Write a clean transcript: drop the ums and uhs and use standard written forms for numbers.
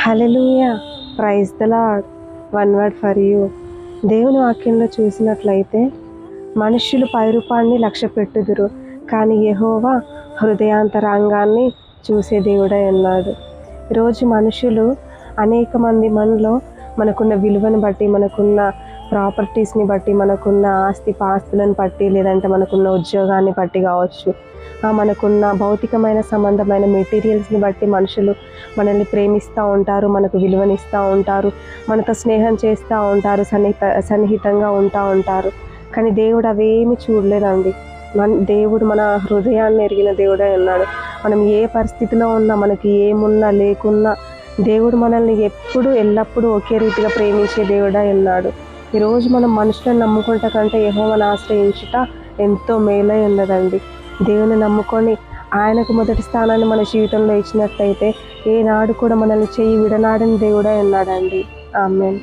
Hallelujah, praise the Lord. One word for you. దేవుని వాక్యంలో చూసినట్లయితే మనుష్యులు పైరూపాన్ని లక్ష్య పెట్టుదురు, కానీ యెహోవా హృదయాంతరంగాన్ని చూసే దేవుడై ఉన్నాడు. ఈరోజు మనుషులు అనేక మంది మనలో మనకున్న విలువను బట్టి, మనకున్న ప్రాపర్టీస్ని బట్టి, మనకున్న పాస్తులను బట్టి, లేదంటే మనకున్న ఉద్యోగాన్ని బట్టి కావచ్చు, మనకున్న భౌతికమైన సంబంధమైన మెటీరియల్స్ని బట్టి మనుషులు మనల్ని ప్రేమిస్తూ ఉంటారు, మనకు విలువనిస్తూ ఉంటారు, మనతో స్నేహం చేస్తూ ఉంటారు, సన్నిహితంగా ఉంటూ ఉంటారు. కానీ దేవుడు అవేమీ చూడలేదండి. దేవుడు మన హృదయాన్ని ఎరిగిన దేవుడై ఉన్నాడు. మనం ఏ పరిస్థితిలో ఉన్నా, మనకి ఏమున్నా లేకున్నా, దేవుడు మనల్ని ఎల్లప్పుడూ ఒకే రీతిగా ప్రేమించే దేవుడై ఉన్నాడు. ఈరోజు మనం మనుషులను నమ్ముకుంట కంటే యెహోవాను ఆశ్రయించుట ఎంతో మేలై ఉన్నదండి. దేవుని నమ్ముకొని ఆయనకు మొదటి స్థానాన్ని మన జీవితంలో ఇచ్చినట్లయితే ఏనాడు కూడా మనల్ని చెయ్యి విడనాడని దేవుడై ఉన్నాడండి. ఆమేన్.